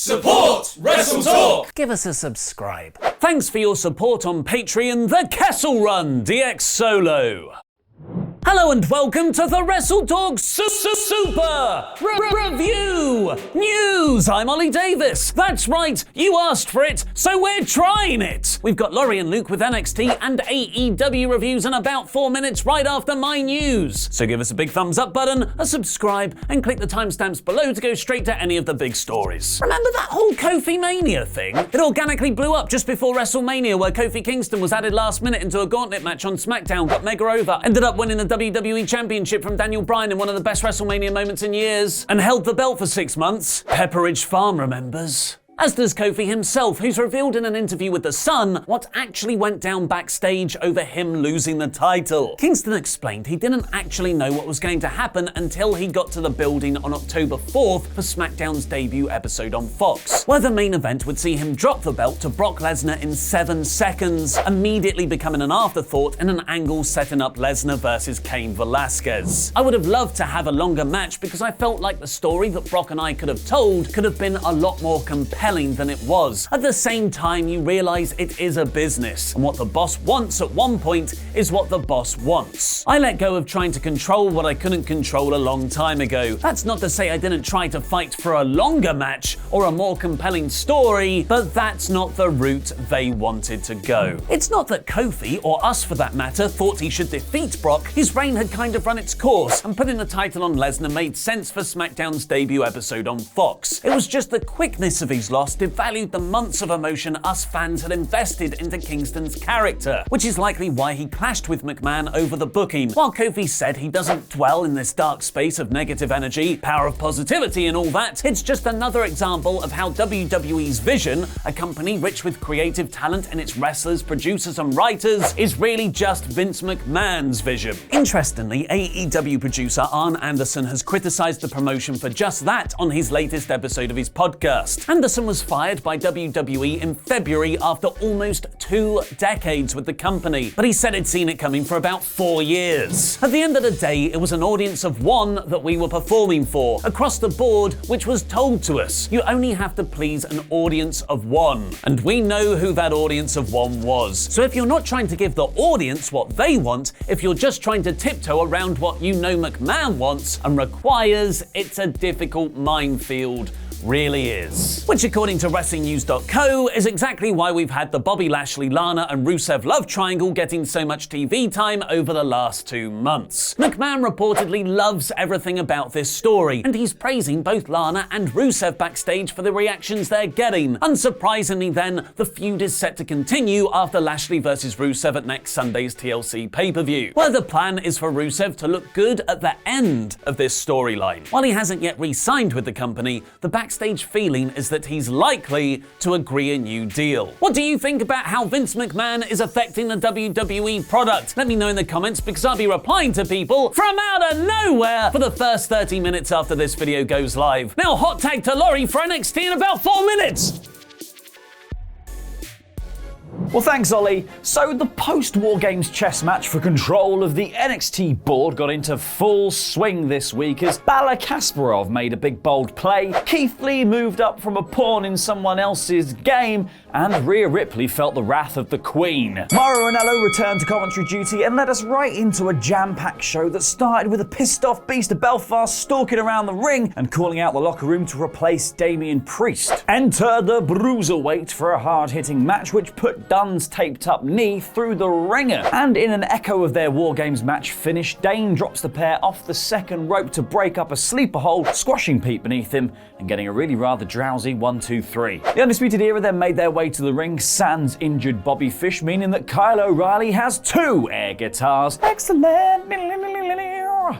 Support WrestleTalk! Give us a subscribe. Thanks for your support on Patreon, The Kessel Run DX Solo. Hello and welcome to the WrestleTalk Super Review News. I'm Ollie Davis. That's right, you asked for it, so we're trying it. We've got Laurie and Luke with NXT and AEW reviews in about 4 minutes right after my news. So give us a big thumbs up button, a subscribe, and click the timestamps below to go straight to any of the big stories. Remember that whole Kofi Mania thing? It organically blew up just before WrestleMania, where Kofi Kingston was added last minute into a gauntlet match on SmackDown, got mega over, ended up winning the WWE Championship from Daniel Bryan in one of the best WrestleMania moments in years, and held the belt for 6 months. Pepperidge Farm remembers. As does Kofi himself, who's revealed in an interview with The Sun what actually went down backstage over him losing the title. Kingston explained he didn't actually know what was going to happen until he got to the building on October 4th for SmackDown's debut episode on Fox, where the main event would see him drop the belt to Brock Lesnar in 7 seconds, immediately becoming an afterthought in an angle setting up Lesnar versus Cain Velasquez. I would have loved to have a longer match because I felt like the story that Brock and I could have told could have been a lot more compelling than it was. At the same time, you realize it is a business, and what the boss wants at one point is what the boss wants. I let go of trying to control what I couldn't control a long time ago. That's not to say I didn't try to fight for a longer match or a more compelling story, but that's not the route they wanted to go. It's not that Kofi, or us for that matter, thought he should defeat Brock. His reign had kind of run its course, and putting the title on Lesnar made sense for SmackDown's debut episode on Fox. It was just the quickness of his loss devalued the months of emotion us fans had invested into Kingston's character, which is likely why he clashed with McMahon over the booking. While Kofi said he doesn't dwell in this dark space of negative energy, power of positivity and all that, it's just another example of how WWE's vision, a company rich with creative talent in its wrestlers, producers and writers, is really just Vince McMahon's vision. Interestingly, AEW producer Arn Anderson has criticized the promotion for just that on his latest episode of his podcast. Anderson was fired by WWE in February after almost 2 decades with the company, but he said he'd seen it coming for about 4 years. At the end of the day, it was an audience of 1 that we were performing for, across the board, which was told to us. You only have to please an audience of 1, and we know who that audience of 1 was. So if you're not trying to give the audience what they want, if you're just trying to tiptoe around what you know McMahon wants and requires, it's a difficult minefield. Really is. Which, according to WrestlingNews.co, is exactly why we've had the Bobby Lashley, Lana and Rusev love triangle getting so much TV time over the last 2 months. McMahon reportedly loves everything about this story, and he's praising both Lana and Rusev backstage for the reactions they're getting. Unsurprisingly then, the feud is set to continue after Lashley versus Rusev at next Sunday's TLC pay-per-view, where the plan is for Rusev to look good at the end of this storyline. While he hasn't yet re-signed with the company, the backstage feeling is that he's likely to agree a new deal. What do you think about how Vince McMahon is affecting the WWE product? Let me know in the comments, because I'll be replying to people from out of nowhere for the first 30 minutes after this video goes live. Now hot tag to Laurie for NXT in about 4 minutes. Well, thanks, Ollie. So the post-War Games chess match for control of the NXT board got into full swing this week as Balor Kasparov made a big bold play, Keith Lee moved up from a pawn in someone else's game, and Rhea Ripley felt the wrath of the Queen. Mauro Ranallo returned to commentary duty and led us right into a jam-packed show that started with a pissed-off Beast of Belfast stalking around the ring and calling out the locker room to replace Damian Priest. Enter the Bruiserweight for a hard-hitting match which put Dunn's taped-up knee through the ringer. And in an echo of their War Games match finish, Dane drops the pair off the second rope to break up a sleeper hold, squashing Pete beneath him and getting a really rather drowsy 1-2-3. The Undisputed Era then made their way to the ring, sans injured Bobby Fish, meaning that Kyle O'Reilly has 2 air guitars. Excellent!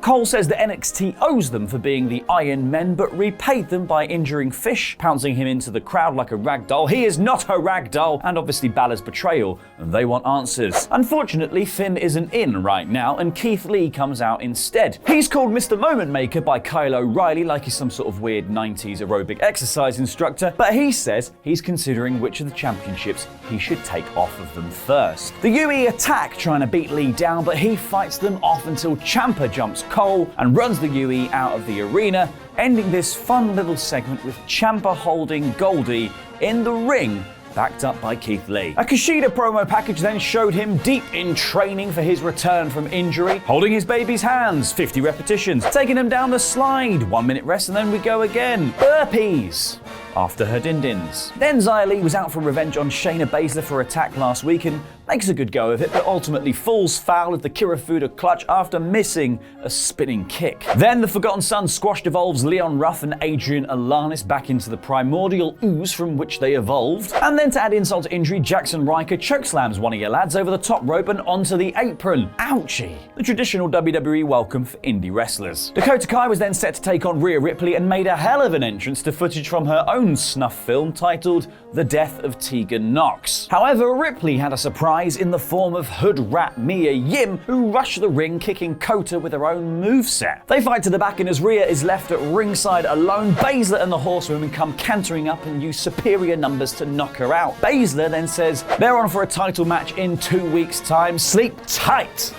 Cole says that NXT owes them for being the Iron Men, but repaid them by injuring Fish, pouncing him into the crowd like a ragdoll. He is not a ragdoll, and obviously Balor's betrayal, and they want answers. Unfortunately, Finn isn't in right now, and Keith Lee comes out instead. He's called Mr. Moment Maker by Kyle O'Reilly like he's some sort of weird 90s aerobic exercise instructor, but he says he's considering which of the championships he should take off of them first. The UE attack trying to beat Lee down, but he fights them off until Ciampa jumps grabs Cole and runs the UE out of the arena, ending this fun little segment with Ciampa holding Goldie in the ring, backed up by Keith Lee. A Kushida promo package then showed him deep in training for his return from injury, holding his baby's hands, 50 repetitions, taking him down the slide, 1 minute rest and then we go again. Burpees after her din-dins. Then Xia Li was out for revenge on Shayna Baszler for attack last week and makes a good go of it, but ultimately falls foul of the Kirifuda clutch after missing a spinning kick. Then the Forgotten Son squash devolves Leon Ruff and Adrian Alanis back into the primordial ooze from which they evolved. And then to add insult to injury, Jackson Riker chokeslams one of your lads over the top rope and onto the apron. Ouchie. The traditional WWE welcome for indie wrestlers. Dakota Kai was then set to take on Rhea Ripley and made a hell of an entrance to footage from her own snuff film titled The Death of Tegan Knox. However, Ripley had a surprise in the form of hood rat Mia Yim, who rushed the ring kicking Kota with her own moveset. They fight to the back and as Rhea is left at ringside alone, Baszler and the Horsewomen come cantering up and use superior numbers to knock her out. Baszler then says they're on for a title match in 2 weeks' time. Sleep tight.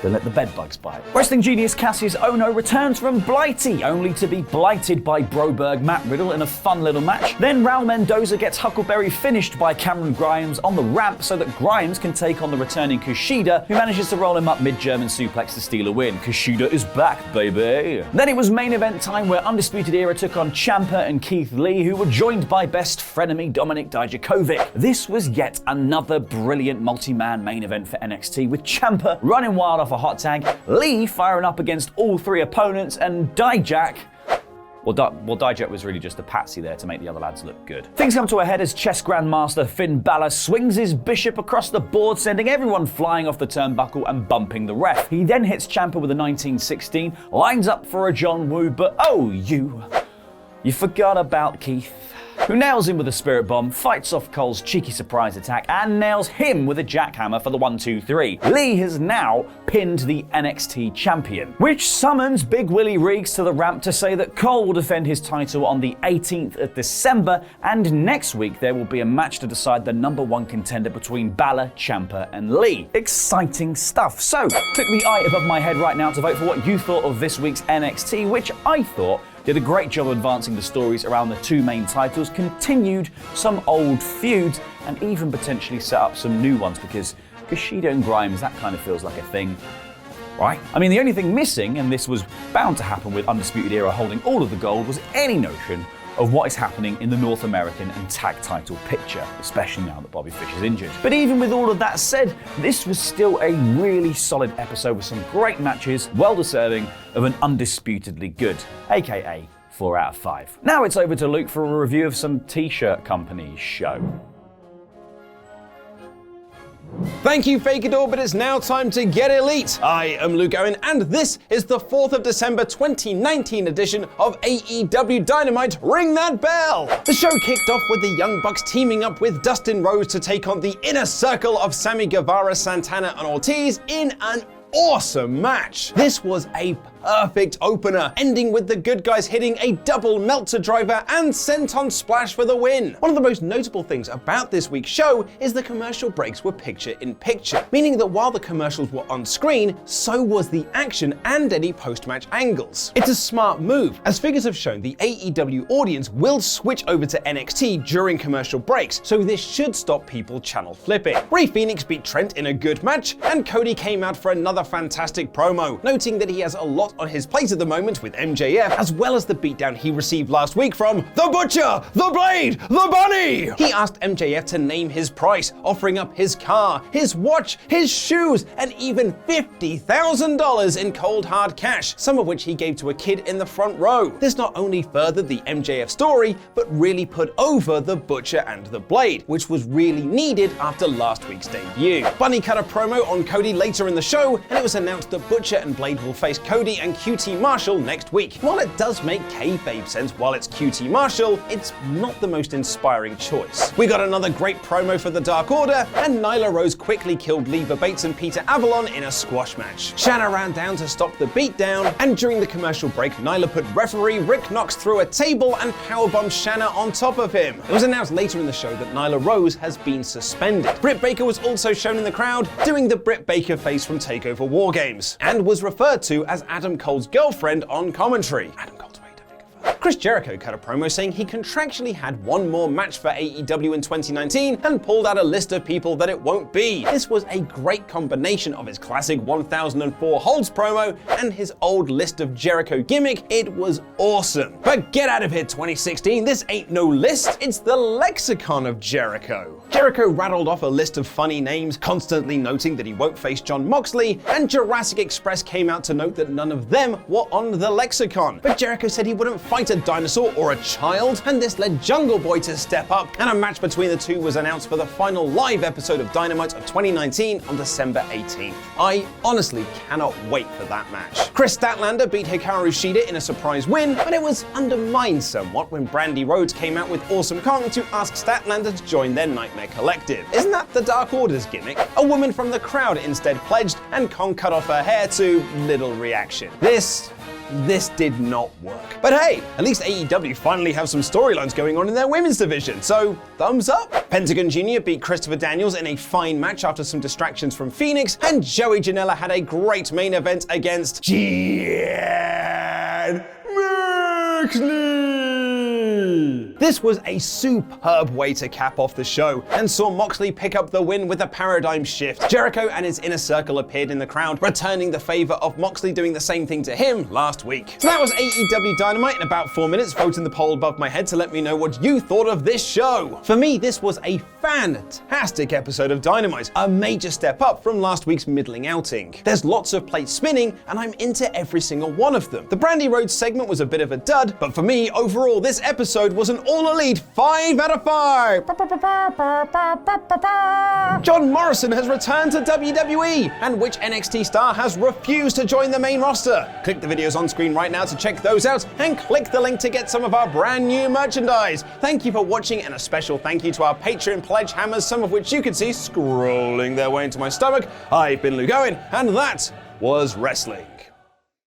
Then let the bedbugs bite. Wrestling genius Cassius Ohno returns from Blighty, only to be blighted by Broberg Matt Riddle in a fun little match. Then Raul Mendoza gets Huckleberry finished by Cameron Grimes on the ramp so that Grimes can take on the returning Kushida, who manages to roll him up mid-German suplex to steal a win. Kushida is back, baby. Then it was main event time where Undisputed Era took on Ciampa and Keith Lee, who were joined by best frenemy Dominik Dijakovic. This was yet another brilliant multi-man main event for NXT, with Ciampa running wild off a hot tag, Lee firing up against all three opponents, and Dijak was really just a patsy there to make the other lads look good. Things come to a head as chess grandmaster Finn Balor swings his bishop across the board, sending everyone flying off the turnbuckle and bumping the ref. He then hits Ciampa with a 1916, lines up for a John Woo, but oh, you forgot about Keith, who nails him with a spirit bomb, fights off Cole's cheeky surprise attack, and nails him with a jackhammer for the 1-2-3. Lee has now pinned the NXT champion, which summons Big Willie Reeks to the ramp to say that Cole will defend his title on the 18th of December, and next week there will be a match to decide the #1 contender between Balor, Ciampa, and Lee. Exciting stuff. So, click the eye above my head right now to vote for what you thought of this week's NXT, which I thought did a great job advancing the stories around the two main titles, continued some old feuds, and even potentially set up some new ones, because Kushida and Grimes, that kind of feels like a thing, right? I mean, the only thing missing, and this was bound to happen with Undisputed Era holding all of the gold, was any notion of what is happening in the North American and tag title picture, especially now that Bobby Fish is injured. But even with all of that said, this was still a really solid episode with some great matches, well deserving of an undisputedly good, aka 4 out of 5. Now it's over to Luke for a review of some t-shirt companies' show. Thank you, Fakeador, but it's now time to get elite. I am Luke Owen, and this is the 4th of December 2019 edition of AEW Dynamite Ring That Bell. The show kicked off with the Young Bucks teaming up with Dustin Rhodes to take on the inner circle of Sammy Guevara, Santana, and Ortiz in an awesome match. This was a perfect opener, ending with the good guys hitting a double Meltzer driver and senton splash for the win. One of the most notable things about this week's show is the commercial breaks were picture in picture, meaning that while the commercials were on screen, so was the action and any post-match angles. It's a smart move, as figures have shown the AEW audience will switch over to NXT during commercial breaks, so this should stop people channel flipping. Rey Fenix beat Trent in a good match, and Cody came out for another fantastic promo, noting that he has a lot on his plate at the moment with MJF, as well as the beatdown he received last week from The Butcher, The Blade, The Bunny! He asked MJF to name his price, offering up his car, his watch, his shoes, and even $50,000 in cold hard cash, some of which he gave to a kid in the front row. This not only furthered the MJF story, but really put over The Butcher and The Blade, which was really needed after last week's debut. Bunny cut a promo on Cody later in the show, and it was announced that Butcher and Blade will face Cody and QT Marshall next week. While it does make kayfabe sense while it's QT Marshall, it's not the most inspiring choice. We got another great promo for the Dark Order, and Nyla Rose quickly killed Leva Bates and Peter Avalon in a squash match. Shanna ran down to stop the beatdown, and during the commercial break, Nyla put referee Rick Knox through a table and powerbombed Shanna on top of him. It was announced later in the show that Nyla Rose has been suspended. Britt Baker was also shown in the crowd, doing the Britt Baker face from TakeOver War Games, and was referred to as Adam Adam Cole's girlfriend on commentary. Adam Cole's way too big of a Chris Jericho cut a promo saying he contractually had one more match for AEW in 2019 and pulled out a list of people that it won't be. This was a great combination of his classic 1004 holds promo and his old list of Jericho gimmick. It was awesome. But get out of here 2016, this ain't no list, it's the lexicon of Jericho. Jericho rattled off a list of funny names, constantly noting that he won't face Jon Moxley, and Jurassic Express came out to note that none of them were on the lexicon. But Jericho said he wouldn't fight a dinosaur or a child, and this led Jungle Boy to step up, and a match between the two was announced for the final live episode of Dynamite of 2019 on December 18th. I honestly cannot wait for that match. Chris Statlander beat Hikaru Shida in a surprise win, but it was undermined somewhat when Brandy Rhodes came out with Awesome Kong to ask Statlander to join their Nightmare Collective. Isn't that the Dark Order's gimmick? A woman from the crowd instead pledged, and Kong cut off her hair to little reaction. This did not work. But hey, at least AEW finally have some storylines going on in their women's division, so thumbs up. Pentagon Jr. beat Christopher Daniels in a fine match after some distractions from Phoenix, and Joey Janela had a great main event against Jon Moxley. This was a superb way to cap off the show, and saw Moxley pick up the win with a paradigm shift. Jericho and his inner circle appeared in the crowd, returning the favor of Moxley doing the same thing to him last week. So that was AEW Dynamite in about 4 minutes. Vote in the poll above my head to let me know what you thought of this show. For me, this was a fantastic episode of Dynamite, a major step up from last week's middling outing. There's lots of plates spinning, and I'm into every single one of them. The Brandy Rhodes segment was a bit of a dud, but for me, overall, this episode was an all-elite 5 out of 5. John Morrison has returned to WWE, and which NXT star has refused to join the main roster? Click the videos on screen right now to check those out, and click the link to get some of our brand new merchandise. Thank you for watching, and a special thank you to our Patreon pledge hammers, some of which you can see scrolling their way into my stomach. I've been Luke Owen, and that was wrestling.